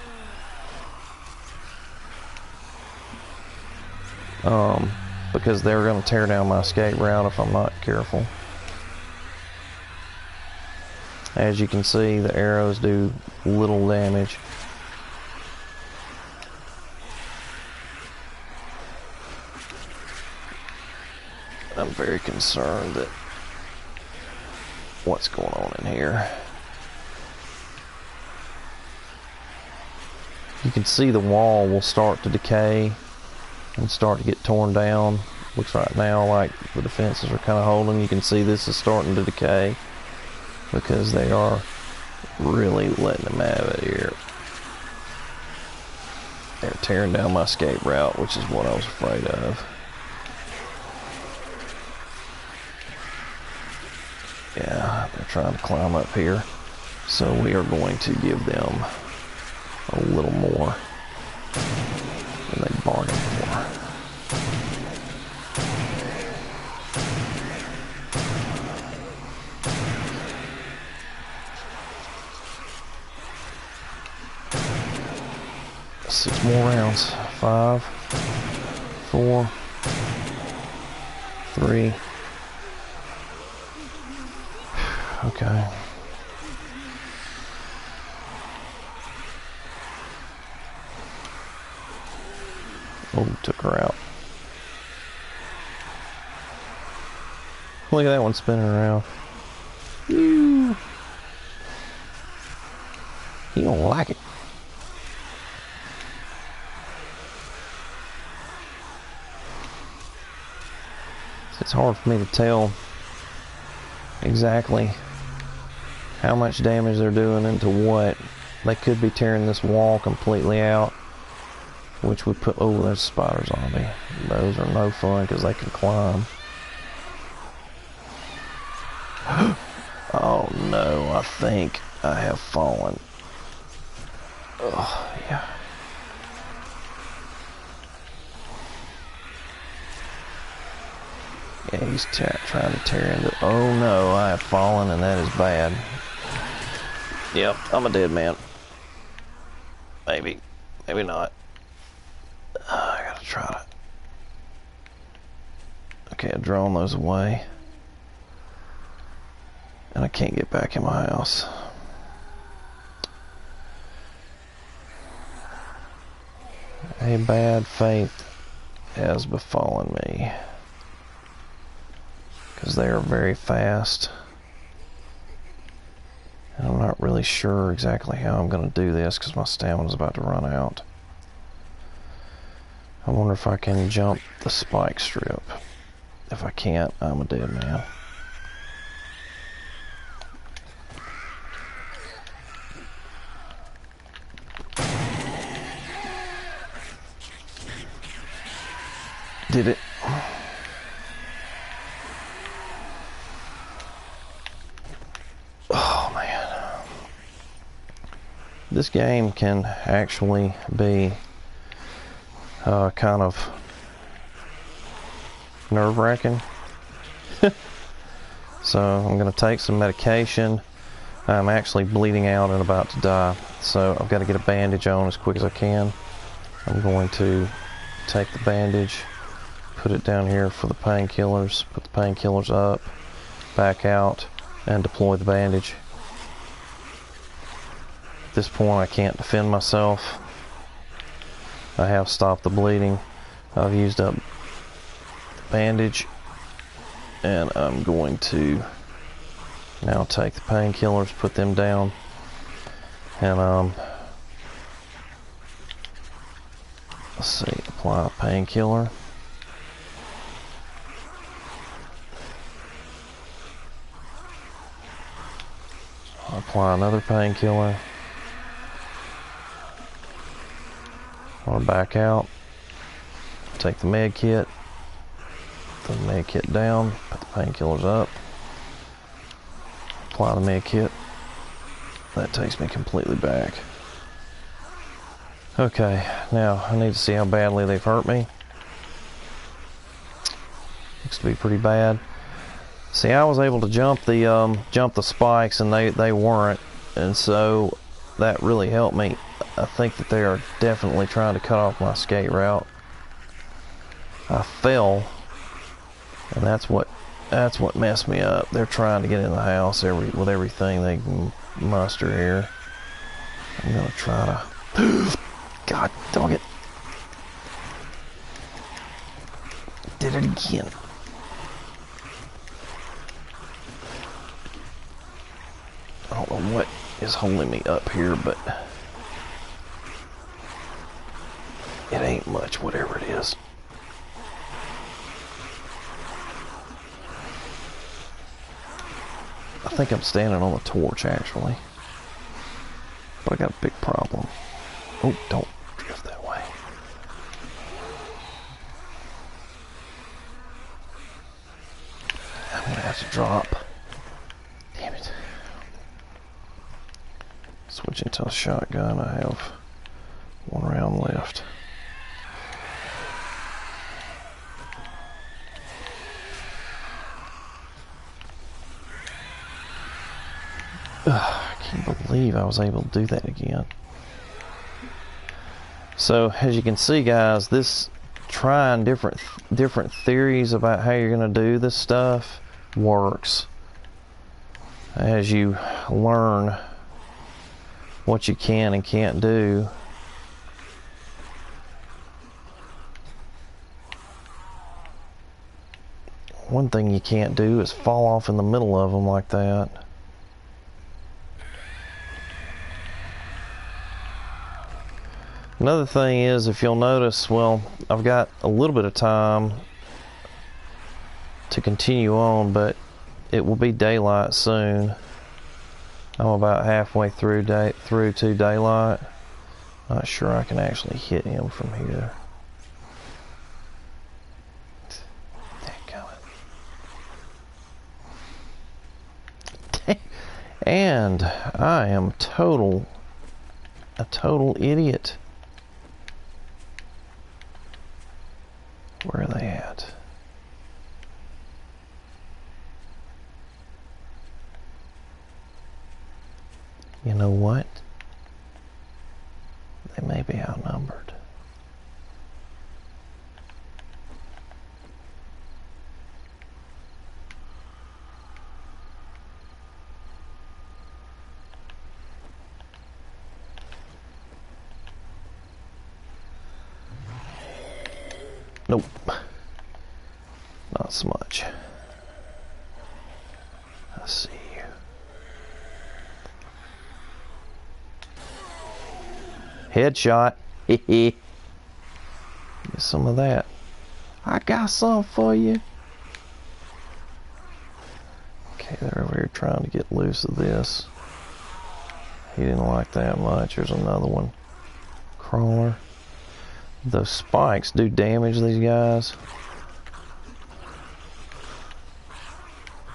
Because they're going to tear down my escape route if I'm not careful. As you can see, the arrows do little damage. I'm very concerned that what's going on in here. You can see the wall will start to decay and start to get torn down. Looks right now like the defenses are kind of holding. You can see this is starting to decay because they are really letting them have it here. They're tearing down my escape route, which is what I was afraid of. Yeah, they're trying to climb up here. So we are going to give them a little more than they bargained for. Six more rounds. 5, 4, 3. Okay. Oh, took her out. Look at that one spinning around. You don't like it. It's hard for me to tell exactly how much damage they're doing into what. They could be tearing this wall completely out, which would put... Oh, there's a spider zombie. Those are no fun because they can climb. Oh no, I think I have fallen. Oh, yeah. Yeah, he's trying to tear into... Oh no, I have fallen and that is bad. Yep, I'm a dead man. Maybe. Maybe not. I gotta try to... Okay, I've drawn those away. And I can't get back in my house. A bad fate has befallen me. Because they are very fast. And I'm not really sure exactly how I'm going to do this because my stamina's about to run out. I wonder if I can jump the spike strip. If I can't, I'm a dead man. Did it? Oh man. This game can actually be kind of nerve-wracking. So I'm going to take some medication. I'm actually bleeding out and about to die. So I've got to get a bandage on as quick as I can. I'm going to take the bandage, put it down here for the painkillers, put the painkillers up, back out, and deploy the bandage. At this point I can't defend myself. I have stopped the bleeding. I've used up the bandage, and I'm going to now take the painkillers, put them down, and let's see, apply a painkiller. Apply another painkiller. I want to back out. Take the med kit. Put the med kit down. Put the painkillers up. Apply the med kit. That takes me completely back. Okay, now I need to see how badly they've hurt me. Looks to be pretty bad. See, I was able to jump the spikes, and they weren't, and so that really helped me. I think that they are definitely trying to cut off my escape route. I fell, and that's what messed me up. They're trying to get in the house with everything they can muster here. I'm gonna try to. God dog it! Did it again. I don't know what is holding me up here, but it ain't much, whatever it is. I think I'm standing on a torch, actually. But I got a big problem. Oh, don't drift that way. I'm gonna have to drop. Damn it. Switching to a shotgun. I have one round left. I can't believe I was able to do that again. So as you can see, guys, this trying different theories about how you're going to do this stuff works. As you learn what you can and can't do. One thing you can't do is fall off in the middle of them like that. Another thing is, if you'll notice, well, I've got a little bit of time to continue on, but it will be daylight soon. I'm about halfway through to daylight. Not sure I can actually hit him from here. And I am a total idiot. Where are they at? You know what? They may be outnumbered. Nope. Not so much. I see you. Headshot. Get some of that. I got some for you. Okay, they're over here trying to get loose of this. He didn't like that much. There's another one. Crawler. Those spikes do damage these guys.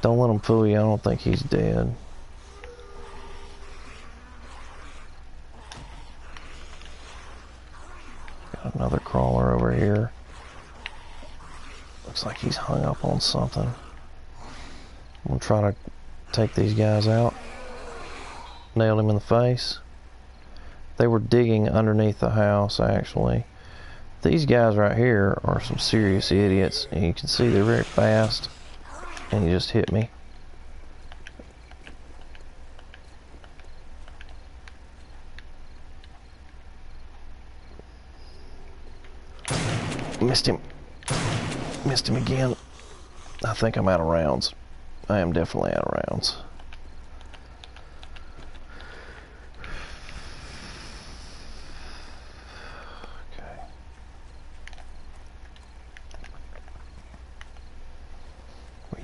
Don't let them fool you. I don't think he's dead. Got another crawler over here. Looks like he's hung up on something. I'm gonna try to take these guys out. Nailed him in the face. They were digging underneath the house, actually. These guys right here are some serious idiots, and you can see they're very fast, and he just hit me. Missed him. Missed him again. I think I'm out of rounds. I am definitely out of rounds.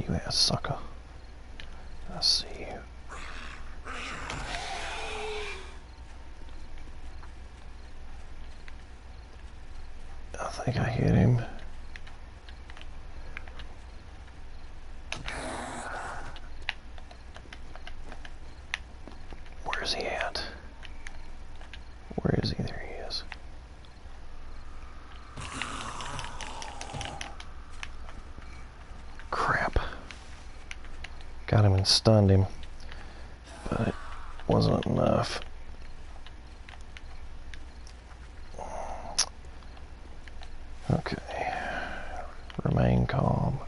You ass sucker. I see you. I think I hit him. Where's he at? Where is he? There he is. Crap. Got him and stunned him, but it wasn't enough. Okay. Remain calm.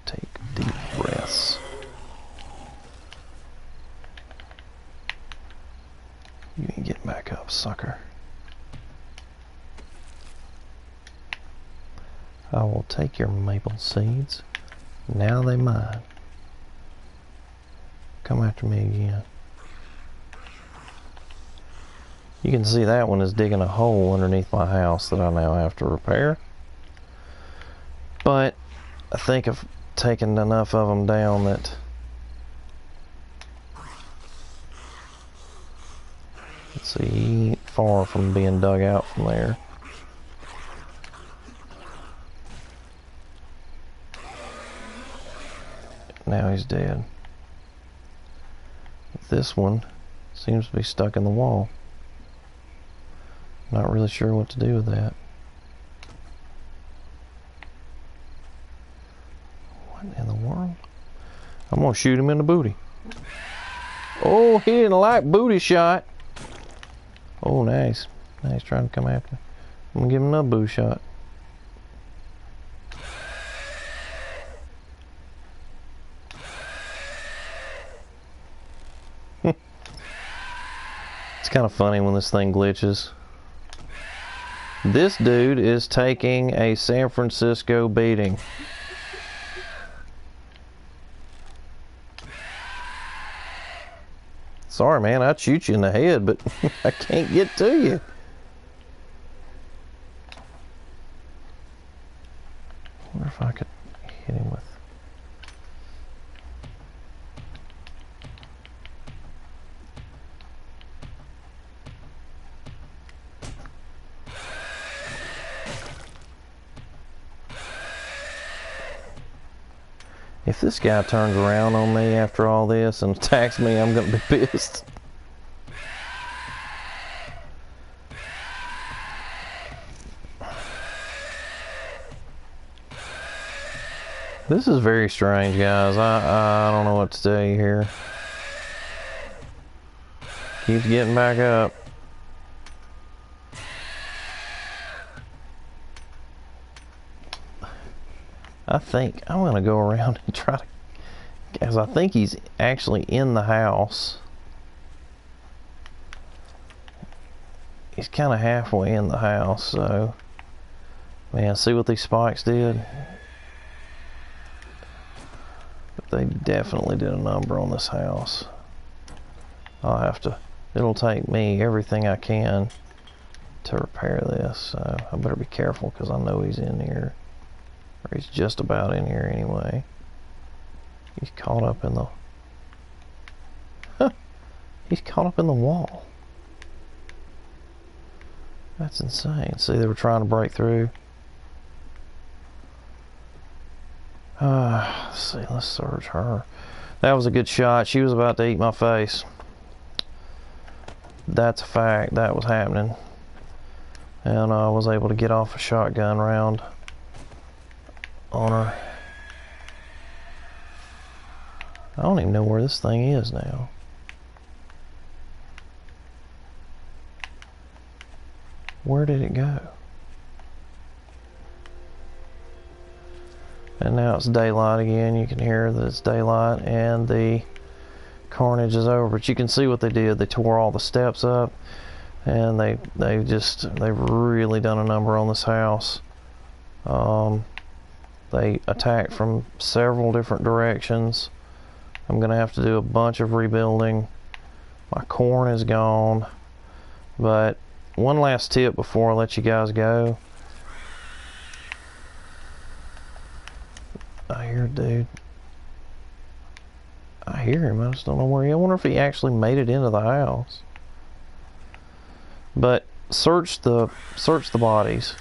Take deep breaths. You can get back up, sucker. I will take your maple seeds. Now they mine. Come after me again. You can see that one is digging a hole underneath my house that I now have to repair. But I think I've taken enough of them down that let's see, he ain't far from being dug out from there. Now he's dead. This one seems to be stuck in the wall. Not really sure what to do with that. What in the world? I'm gonna shoot him in the booty. Oh, he didn't like booty shot. Oh, nice. Now he's trying to come after me. I'm gonna give him another booty shot. It's kind of funny when this thing glitches. This dude is taking a San Francisco beating. Sorry, man, I'd shoot you in the head, but I can't get to you. I wonder if I could hit him with... If this guy turns around on me after all this and attacks me, I'm gonna be pissed. This is very strange, guys. I don't know what to tell you here. Keeps getting back up. I think I'm going to go around and try to, because I think he's actually in the house. He's kind of halfway in the house, so, man, see what these spikes did? But they definitely did a number on this house. I'll have to, it'll take me everything I can to repair this, so I better be careful because I know he's in here. Or he's just about in here anyway. He's caught up in the... Huh! He's caught up in the wall. That's insane. See, they were trying to break through. Let's see, let's search her. That was a good shot. She was about to eat my face. That's a fact. That was happening. And I was able to get off a shotgun round on her. I don't even know where this thing is now. Where did it go? And now it's daylight again. You can hear that it's daylight and the carnage is over. But you can see what they did. They tore all the steps up, and they've really done a number on this house. They attacked from several different directions. I'm gonna have to do a bunch of rebuilding. My corn is gone. But one last tip before I let you guys go. I hear a dude. I hear him. I just don't know where he is. I wonder if he actually made it into the house. But search the bodies,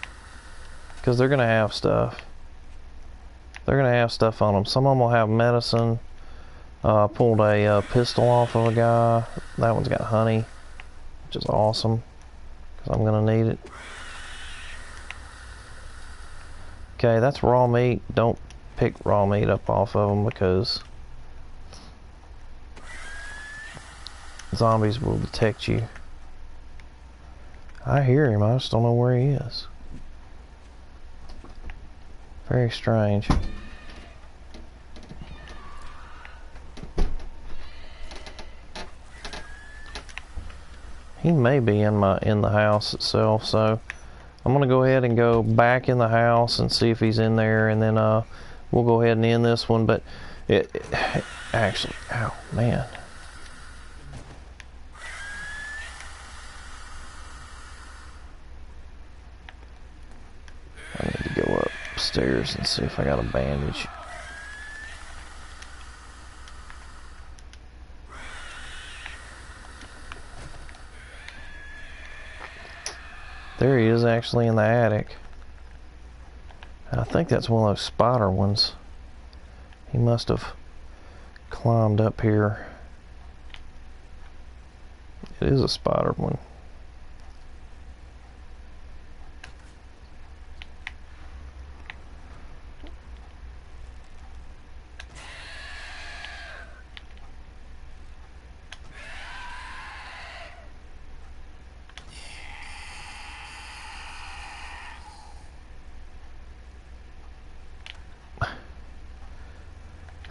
because they're gonna have stuff. They're gonna have stuff on them. Some of them will have medicine. Pulled a pistol off of a guy. That one's got honey, which is awesome, because I'm gonna need it. Okay, that's raw meat. Don't pick raw meat up off of them, because zombies will detect you. I hear him. I just don't know where he is. Very strange. He may be in the house itself, so I'm gonna go ahead and go back in the house and see if he's in there, and then we'll go ahead and end this one. But it actually, oh man. I need to go upstairs and see if I got a bandage. There he is, actually in the attic. I think that's one of those spider ones. He must have climbed up here. It is a spider one.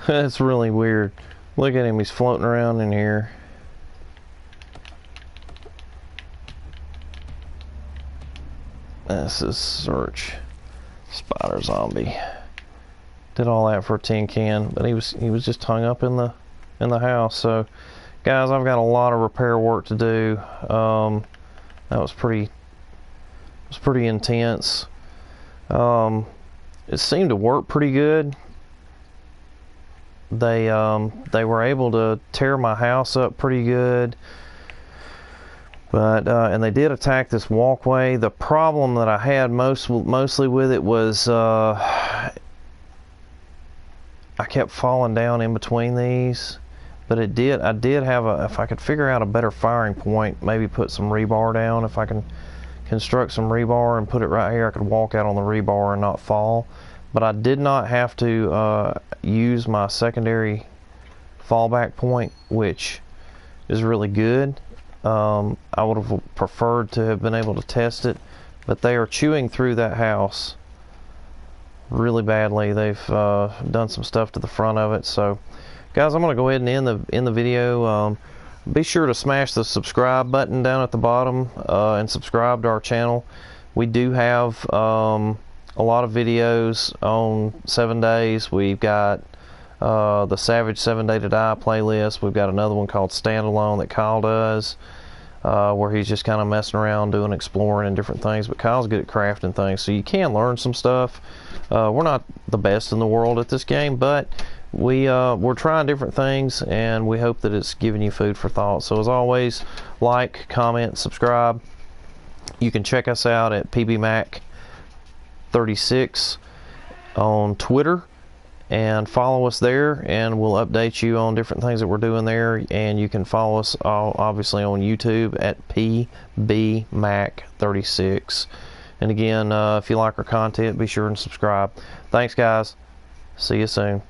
That's really weird. Look at him, he's floating around in here. This is search. Spider zombie. Did all that for a tin can, but he was just hung up in the house. So guys, I've got a lot of repair work to do. That was pretty intense. It seemed to work pretty good. They were able to tear my house up pretty good, but and they did attack this walkway. The problem that I had mostly with it was I kept falling down in between these. But I did have if I could figure out a better firing point, maybe put some rebar down. If I can construct some rebar and put it right here, I could walk out on the rebar and not fall. But I did not have to use my secondary fallback point, which is really good. I would have preferred to have been able to test it, but they are chewing through that house really badly. They've done some stuff to the front of it. So guys, I'm going to go ahead and end the video. Be sure to smash the subscribe button down at the bottom and subscribe to our channel. We do have a lot of videos on 7 days. We've got the Savage 7 Day to Die playlist. We've got another one called Standalone that Kyle does, where he's just kind of messing around, doing exploring and different things. But Kyle's good at crafting things, so you can learn some stuff. We're not the best in the world at this game, but we're trying different things, and we hope that it's giving you food for thought. So as always, like, comment, subscribe. You can check us out at PBMac36 on Twitter, and follow us there, and we'll update you on different things that we're doing there. And you can follow us obviously on YouTube at PBMac36. And again, if you like our content, be sure and subscribe. Thanks guys, see you soon.